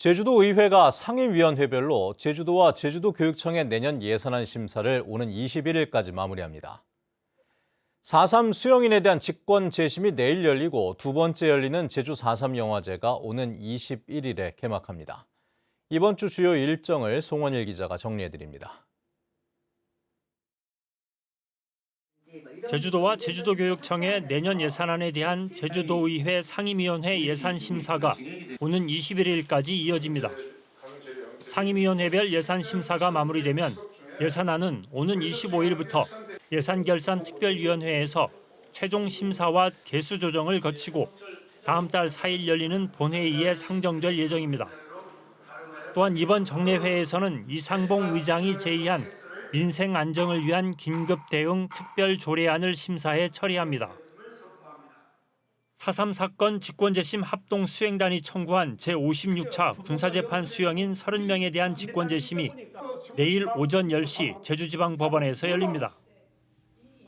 제주도 의회가 상임위원회별로 제주도와 제주도교육청의 내년 예산안 심사를 오는 21일까지 마무리합니다. 4.3 수용인에 대한 직권 재심이 내일 열리고 두 번째 열리는 제주 4.3 영화제가 오는 21일에 개막합니다. 이번 주 주요 일정을 송원일 기자가 정리해드립니다. 제주도와 제주도교육청의 내년 예산안에 대한 제주도의회 상임위원회 예산 심사가 오는 21일까지 이어집니다. 상임위원회별 예산 심사가 마무리되면 예산안은 오는 25일부터 예산결산특별위원회에서 최종 심사와 개수 조정을 거치고 다음 달 4일 열리는 본회의에 상정될 예정입니다. 또한 이번 정례회에서는 이상봉 의장이 제의한 민생 안정을 위한 긴급 대응 특별 조례안을 심사해 처리합니다. 4.3 사건 직권재심 합동 수행단이 청구한 제56차 군사재판 수용인 30명에 대한 직권재심이 내일 오전 10시 제주지방법원에서 열립니다.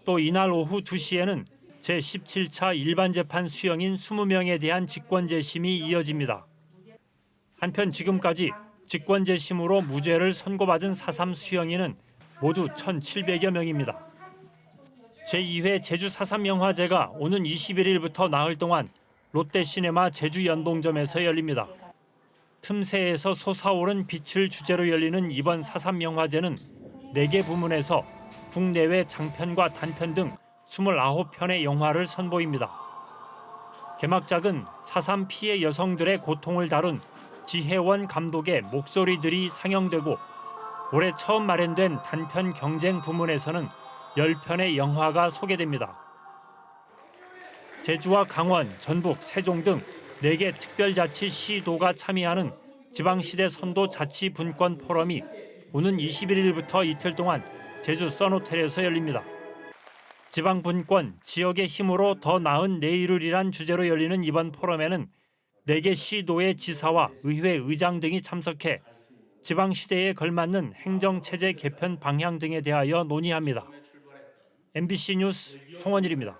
또 이날 오후 2시에는 제17차 일반재판 수용인 20명에 대한 직권재심이 이어집니다. 한편 지금까지 직권재심으로 무죄를 선고받은 4.3 수용인은 모두 1,700여 명입니다. 제2회 제주 4.3 영화제가 오는 21일부터 나흘 동안 롯데시네마 제주연동점에서 열립니다. 틈새에서 솟아오른 빛을 주제로 열리는 이번 4.3 영화제는 4개 부문에서 국내외 장편과 단편 등 29편의 영화를 선보입니다. 개막작은 4.3 피해 여성들의 고통을 다룬 지혜원 감독의 목소리들이 상영되고 올해 처음 마련된 단편 경쟁 부문에서는 10편의 영화가 소개됩니다. 제주와 강원, 전북, 세종 등 4개 특별자치시도가 참여하는 지방시대 선도 자치분권 포럼이 오는 21일부터 이틀 동안 제주 선호텔에서 열립니다. 지방분권, 지역의 힘으로 더 나은 내일을이란 주제로 열리는 이번 포럼에는 4개 시도의 지사와 의회 의장 등이 참석해 지방시대에 걸맞는 행정체제 개편 방향 등에 대하여 논의합니다. MBC 뉴스 송원일입니다.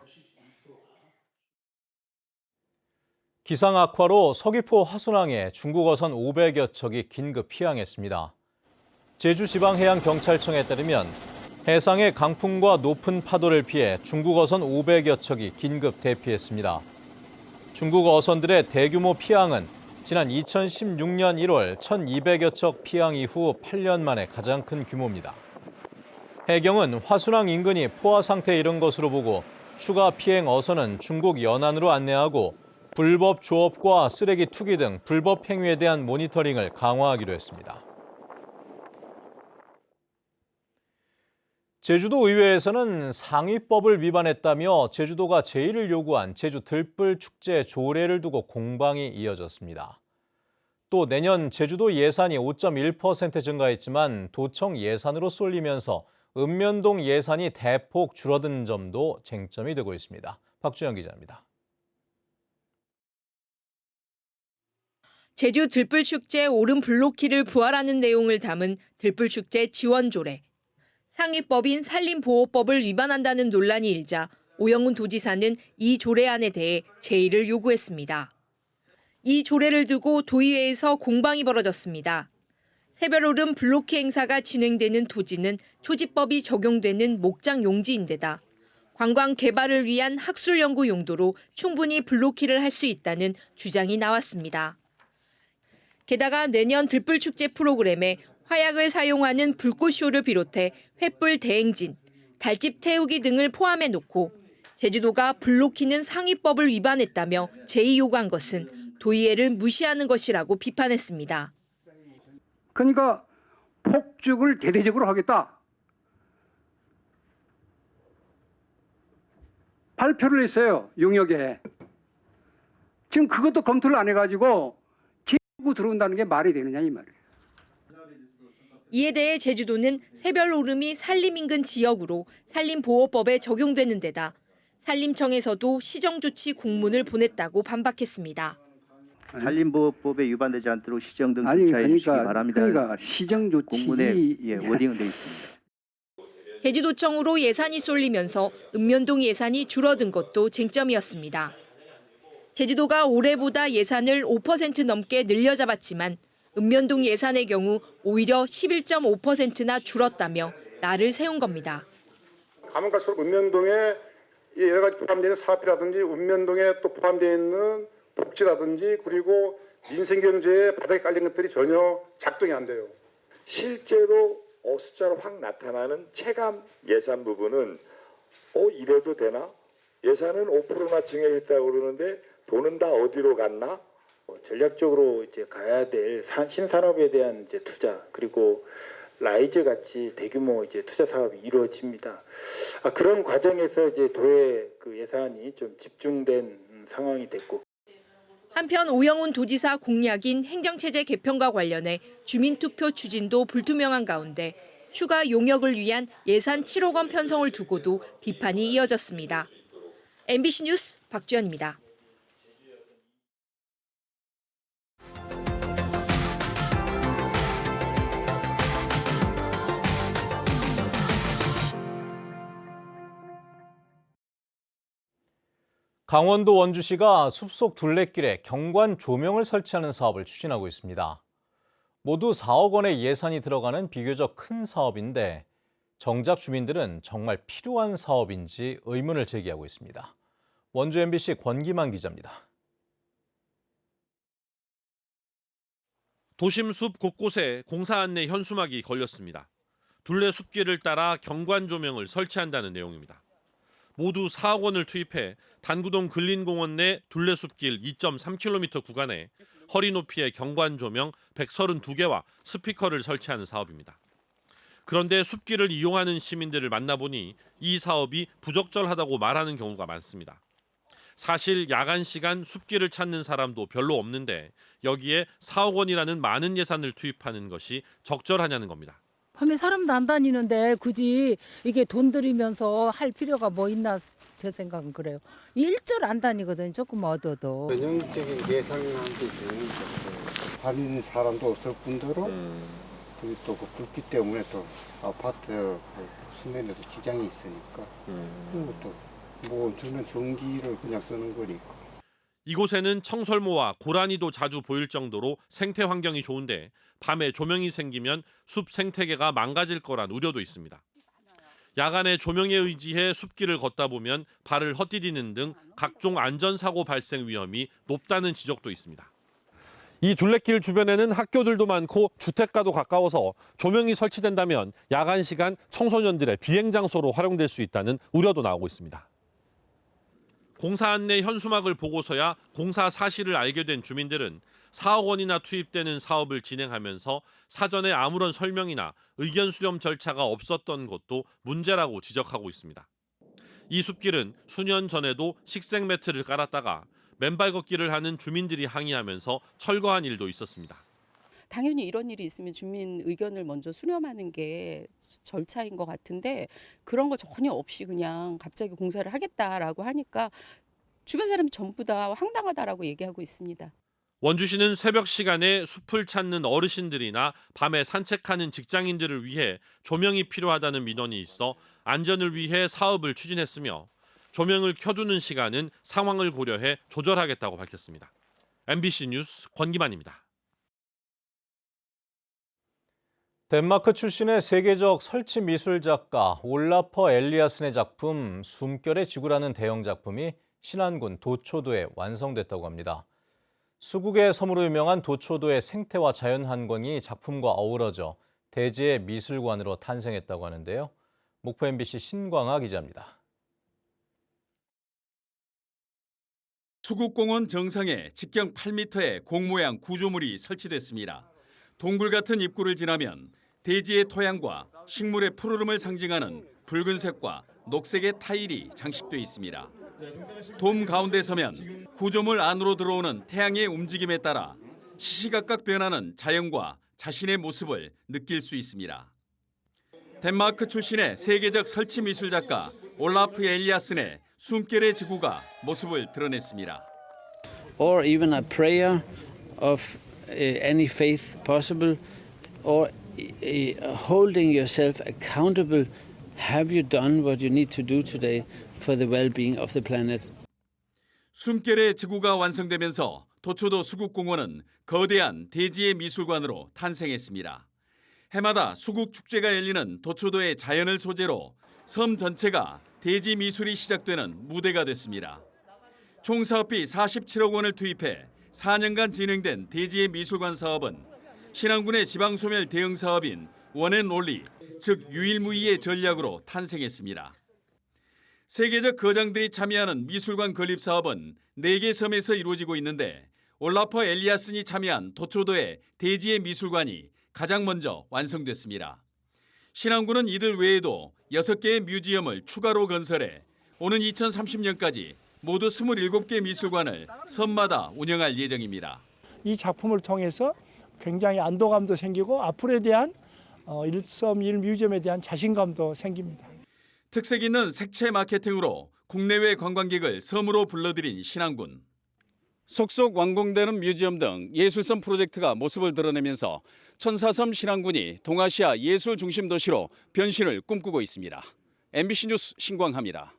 기상 악화로 서귀포 화순항에 중국 어선 500여 척이 긴급 피항했습니다. 제주지방해양경찰청에 따르면 해상의 강풍과 높은 파도를 피해 중국 어선 500여 척이 긴급 대피했습니다. 중국 어선들의 대규모 피항은 지난 2016년 1월 1,200여 척 피항 이후 8년 만에 가장 큰 규모입니다. 해경은 화순항 인근이 포화 상태에 이른 것으로 보고 추가 피행 어선은 중국 연안으로 안내하고 불법 조업과 쓰레기 투기 등 불법 행위에 대한 모니터링을 강화하기로 했습니다. 제주도 의회에서는 상위법을 위반했다며 제주도가 제의를 요구한 제주 들불 축제 조례를 두고 공방이 이어졌습니다. 또 내년 제주도 예산이 5.1% 증가했지만 도청 예산으로 쏠리면서 읍면동 예산이 대폭 줄어든 점도 쟁점이 되고 있습니다. 박주영 기자입니다. 제주 들불축제 오름 블로키를 부활하는 내용을 담은 들불축제 지원조례. 상위법인 산림보호법을 위반한다는 논란이 일자 오영훈 도지사는 이 조례안에 대해 제의를 요구했습니다. 이 조례를 두고 도의회에서 공방이 벌어졌습니다. 새별오름 블로키 행사가 진행되는 토지는 초지법이 적용되는 목장 용지인데다 관광 개발을 위한 학술 연구 용도로 충분히 블로키를 할 수 있다는 주장이 나왔습니다. 게다가 내년 들불축제 프로그램에 화약을 사용하는 불꽃쇼를 비롯해 횃불 대행진, 달집 태우기 등을 포함해 놓고 제주도가 블로키는 상위법을 위반했다며 제의 요구한 것은 도의회를 무시하는 것이라고 비판했습니다. 그러니까 폭죽을 대대적으로 하겠다. 발표를 했어요. 용역에. 지금 그것도 검토를 안 해가지고 제주도 들어온다는 게 말이 되느냐 이 말이에요. 이에 대해 제주도는 새별오름이 산림 인근 지역으로 산림보호법에 적용되는 데다 산림청에서도 시정조치 공문을 보냈다고 반박했습니다. 산림보호법에 위반되지 않도록 시정 등 조치해 주시기 바랍니다. 그러니까 시정조치 공문에 워딩은 되어 있습니다. 제주도청으로 예산이 쏠리면서 읍면동 예산이 줄어든 것도 쟁점이었습니다. 제주도가 올해보다 예산을 5% 넘게 늘려잡았지만 읍면동 예산의 경우 오히려 11.5%나 줄었다며 날을 세운 겁니다. 가면 갈수록 읍면동에 여러 가지 포함되어 있는 사업이라든지 읍면동에 또 포함되어 있는 복지라든지 그리고 민생경제에 바닥에 깔린 것들이 전혀 작동이 안 돼요. 실제로 숫자로 확 나타나는 체감 예산 부분은 이래도 되나? 예산은 5%나 증액했다고 그러는데 돈은 다 어디로 갔나? 전략적으로 이제 가야 될 신산업에 대한 이제 투자 그리고 라이즈 같이 대규모 이제 투자 사업이 이루어집니다. 그런 과정에서 이제 도의 그 예산이 좀 집중된 상황이 됐고. 한편 오영훈 도지사 공약인 행정체제 개편과 관련해 주민투표 추진도 불투명한 가운데 추가 용역을 위한 예산 7억 원 편성을 두고도 비판이 이어졌습니다. MBC 뉴스 박주연입니다. 강원도 원주시가 숲속 둘레길에 경관 조명을 설치하는 사업을 추진하고 있습니다. 모두 4억 원의 예산이 들어가는 비교적 큰 사업인데 정작 주민들은 정말 필요한 사업인지 의문을 제기하고 있습니다. 원주 MBC 권기만 기자입니다. 도심 숲 곳곳에 공사 안내 현수막이 걸렸습니다. 둘레 숲길을 따라 경관 조명을 설치한다는 내용입니다. 모두 4억 원을 투입해 단구동 근린공원 내 둘레숲길 2.3km 구간에 허리 높이의 경관 조명 132개와 스피커를 설치하는 사업입니다. 그런데 숲길을 이용하는 시민들을 만나보니 이 사업이 부적절하다고 말하는 경우가 많습니다. 사실 야간 시간 숲길을 찾는 사람도 별로 없는데 여기에 4억 원이라는 많은 예산을 투입하는 것이 적절하냐는 겁니다. 밤에 사람도 안 다니는데 굳이 이게 돈 들이면서 할 필요가 뭐 있나 제 생각은 그래요. 일절 안 다니거든요. 조금 얻어도. 전형적인 계산하기 좋은 다니는 사람도 없을 뿐더러 그리고 또 그 불빛 때문에 또 아파트 수면에도 지장이 있으니까 그리고 또 뭐 저는 전기를 그냥 쓰는 거니까. 이곳에는 청설모와 고라니도 자주 보일 정도로 생태 환경이 좋은데 밤에 조명이 생기면 숲 생태계가 망가질 거란 우려도 있습니다. 야간에 조명에 의지해 숲길을 걷다 보면 발을 헛디디는 등 각종 안전사고 발생 위험이 높다는 지적도 있습니다. 이 둘레길 주변에는 학교들도 많고 주택가도 가까워서 조명이 설치된다면 야간 시간 청소년들의 비행 장소로 활용될 수 있다는 우려도 나오고 있습니다. 공사 안내 현수막을 보고서야 공사 사실을 알게 된 주민들은 4억 원이나 투입되는 사업을 진행하면서 사전에 아무런 설명이나 의견 수렴 절차가 없었던 것도 문제라고 지적하고 있습니다. 이 숲길은 수년 전에도 식생 매트를 깔았다가 맨발 걷기를 하는 주민들이 항의하면서 철거한 일도 있었습니다. 당연히 이런 일이 있으면 주민 의견을 먼저 수렴하는 게 절차인 것 같은데 그런 거 전혀 없이 그냥 갑자기 공사를 하겠다라고 하니까 주변 사람이 전부 다 황당하다라고 얘기하고 있습니다. 원주시는 새벽 시간에 숲을 찾는 어르신들이나 밤에 산책하는 직장인들을 위해 조명이 필요하다는 민원이 있어 안전을 위해 사업을 추진했으며 조명을 켜두는 시간은 상황을 고려해 조절하겠다고 밝혔습니다. MBC 뉴스 권기만입니다. 덴마크 출신의 세계적 설치 미술 작가 올라퍼 엘리아슨의 작품 숨결의 지구라는 대형 작품이 신안군 도초도에 완성됐다고 합니다. 수국의 섬으로 유명한 도초도의 생태와 자연 환경이 작품과 어우러져 대지의 미술관으로 탄생했다고 하는데요. 목포 MBC 신광아 기자입니다. 수국공원 정상에 직경 8m의 공 모양 구조물이 설치됐습니다. 동굴 같은 입구를 지나면 대지의 토양과 식물의 푸르름을 상징하는 붉은색과 녹색의 타일이 장식돼 있습니다. 돔 가운데 서면 구조물 안으로 들어오는 태양의 움직임에 따라 시시각각 변하는 자연과 자신의 모습을 느낄 수 있습니다. 덴마크 출신의 세계적 설치 미술 작가 올라프 엘리아슨의 숨결의 지구가 모습을 드러냈습니다. Or even a prayer of any faith possible, or holding yourself accountable. Have you done what you need to do today for the well-being of the planet? 숨결의 지구가 완성되면서 도초도 수국공원은 거대한 대지의 미술관으로 탄생했습니다. 해마다 수국축제가 열리는 도초도의 자연을 소재로 섬 전체가 대지 미술이 시작되는 무대가 됐습니다. 총 사업비 47억 원을 투입해 4년간 진행된 대지의 미술관 사업은 신안군의 지방소멸 대응 사업인 원앤올리, 즉 유일무이의 전략으로 탄생했습니다. 세계적 거장들이 참여하는 미술관 건립 사업은 4개 섬에서 이루어지고 있는데 올라퍼 엘리아슨이 참여한 도초도의 대지의 미술관이 가장 먼저 완성됐습니다. 신안군은 이들 외에도 6개의 뮤지엄을 추가로 건설해 오는 2030년까지 모두 27개 미술관을 섬마다 운영할 예정입니다. 이 작품을 통해서 굉장히 안도감도 생기고 앞으로에 대한 일섬 일 뮤지엄에 대한 자신감도 생깁니다. 특색 있는 색채 마케팅으로 국내외 관광객을 섬으로 불러들인 신안군. 속속 완공되는 뮤지엄 등 예술섬 프로젝트가 모습을 드러내면서 천사섬 신안군이 동아시아 예술 중심 도시로 변신을 꿈꾸고 있습니다. MBC 뉴스 신광하입니다.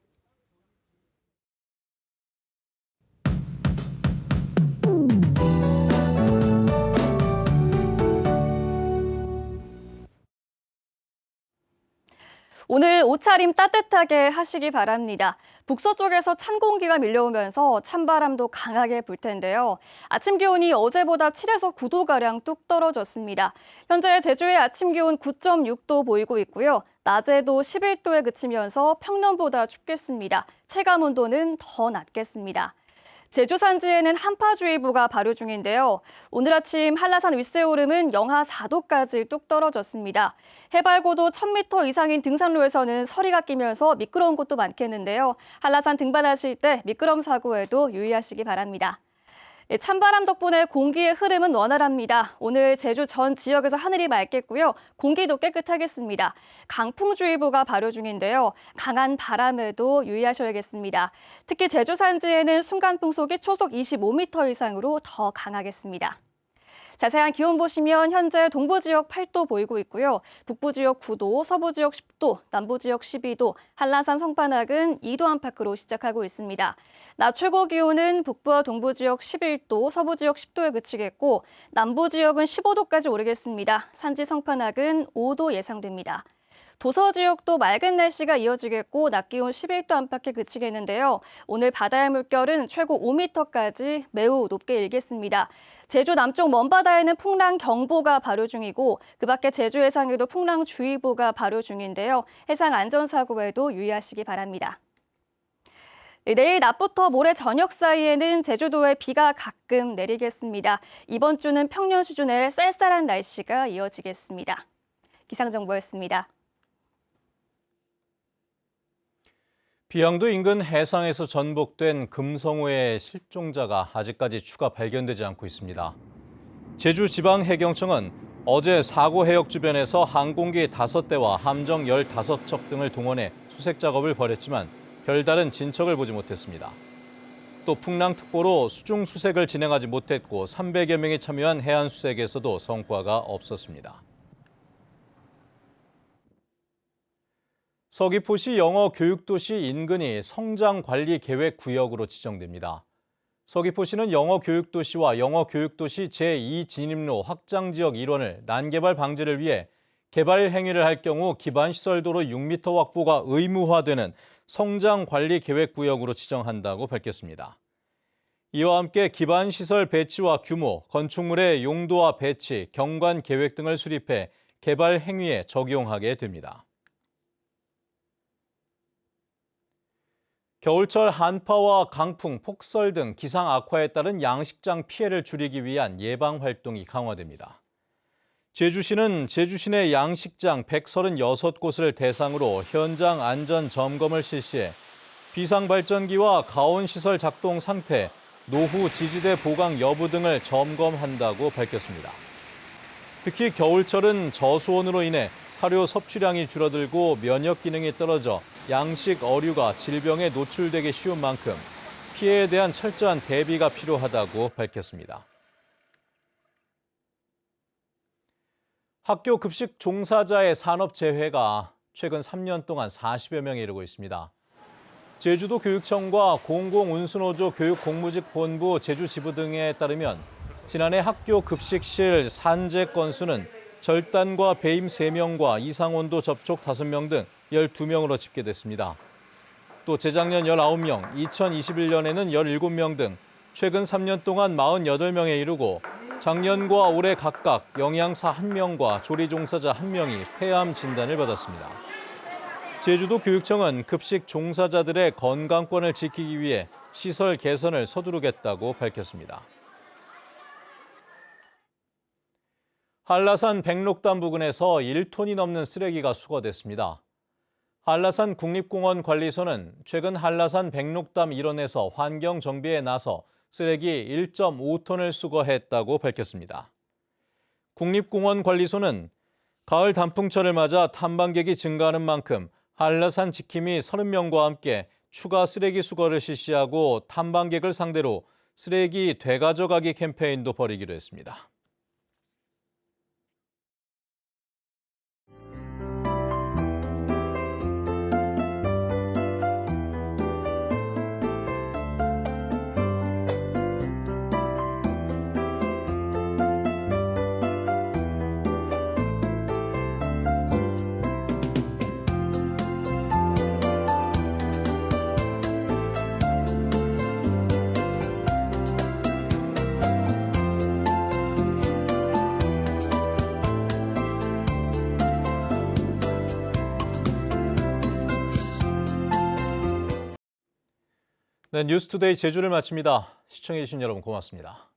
오늘 옷차림 따뜻하게 하시기 바랍니다. 북서쪽에서 찬 공기가 밀려오면서 찬바람도 강하게 불 텐데요. 아침 기온이 어제보다 7에서 9도가량 뚝 떨어졌습니다. 현재 제주의 아침 기온 9.6도 보이고 있고요. 낮에도 11도에 그치면서 평년보다 춥겠습니다. 체감 온도는 더 낮겠습니다. 제주 산지에는 한파주의보가 발효 중인데요. 오늘 아침 한라산 윗세오름은 영하 4도까지 뚝 떨어졌습니다. 해발고도 1000m 이상인 등산로에서는 서리가 끼면서 미끄러운 곳도 많겠는데요. 한라산 등반하실 때 미끄럼 사고에도 유의하시기 바랍니다. 찬바람 덕분에 공기의 흐름은 원활합니다. 오늘 제주 전 지역에서 하늘이 맑겠고요. 공기도 깨끗하겠습니다. 강풍주의보가 발효 중인데요. 강한 바람에도 유의하셔야겠습니다. 특히 제주 산지에는 순간 풍속이 초속 25m 이상으로 더 강하겠습니다. 자세한 기온 보시면 현재 동부 지역 8도 보이고 있고요. 북부 지역 9도, 서부 지역 10도, 남부 지역 12도, 한라산 성판악은 2도 안팎으로 시작하고 있습니다. 낮 최고 기온은 북부와 동부 지역 11도, 서부 지역 10도에 그치겠고 남부 지역은 15도까지 오르겠습니다. 산지 성판악은 5도 예상됩니다. 도서 지역도 맑은 날씨가 이어지겠고 낮 기온 11도 안팎에 그치겠는데요. 오늘 바다의 물결은 최고 5m까지 매우 높게 일겠습니다. 제주 남쪽 먼바다에는 풍랑경보가 발효 중이고 그 밖에 제주 해상에도 풍랑주의보가 발효 중인데요. 해상 안전사고에도 유의하시기 바랍니다. 내일 낮부터 모레 저녁 사이에는 제주도에 비가 가끔 내리겠습니다. 이번 주는 평년 수준의 쌀쌀한 날씨가 이어지겠습니다. 기상정보였습니다. 비양도 인근 해상에서 전복된 금성호의 실종자가 아직까지 추가 발견되지 않고 있습니다. 제주지방해경청은 어제 사고 해역 주변에서 항공기 5대와 함정 15척 등을 동원해 수색 작업을 벌였지만 별다른 진척을 보지 못했습니다. 또 풍랑특보로 수중 수색을 진행하지 못했고 300여 명이 참여한 해안 수색에서도 성과가 없었습니다. 서귀포시 영어교육도시 인근이 성장관리계획구역으로 지정됩니다. 서귀포시는 영어교육도시와 영어교육도시 제2진입로 확장지역 일원을 난개발 방지를 위해 개발 행위를 할 경우 기반시설도로 6m 확보가 의무화되는 성장관리계획구역으로 지정한다고 밝혔습니다. 이와 함께 기반시설 배치와 규모, 건축물의 용도와 배치, 경관계획 등을 수립해 개발 행위에 적용하게 됩니다. 겨울철 한파와 강풍, 폭설 등 기상 악화에 따른 양식장 피해를 줄이기 위한 예방 활동이 강화됩니다. 제주시는 제주시내 양식장 136곳을 대상으로 현장 안전 점검을 실시해 비상발전기와 가온시설 작동 상태, 노후 지지대 보강 여부 등을 점검한다고 밝혔습니다. 특히 겨울철은 저수온으로 인해 사료 섭취량이 줄어들고 면역 기능이 떨어져 양식 어류가 질병에 노출되기 쉬운 만큼 피해에 대한 철저한 대비가 필요하다고 밝혔습니다. 학교 급식 종사자의 산업 재해가 최근 3년 동안 40여 명에 이르고 있습니다. 제주도 교육청과 공공운수노조 교육공무직본부 제주지부 등에 따르면 지난해 학교 급식실 산재 건수는 절단과 배임 3명과 이상온도 접촉 5명 등 12명으로 집계됐습니다. 또 재작년 19명, 2021년에는 17명 등 최근 3년 동안 48명에 이르고 작년과 올해 각각 영양사 1명과 조리 종사자 1명이 폐암 진단을 받았습니다. 제주도 교육청은 급식 종사자들의 건강권을 지키기 위해 시설 개선을 서두르겠다고 밝혔습니다. 한라산 백록담 부근에서 1톤이 넘는 쓰레기가 수거됐습니다. 한라산 국립공원 관리소는 최근 한라산 백록담 일원에서 환경 정비에 나서 쓰레기 1.5톤을 수거했다고 밝혔습니다. 국립공원 관리소는 가을 단풍철을 맞아 탐방객이 증가하는 만큼 한라산 지킴이 30명과 함께 추가 쓰레기 수거를 실시하고 탐방객을 상대로 쓰레기 되가져가기 캠페인도 벌이기로 했습니다. 네, 뉴스투데이 제주를 마칩니다. 시청해주신 여러분 고맙습니다.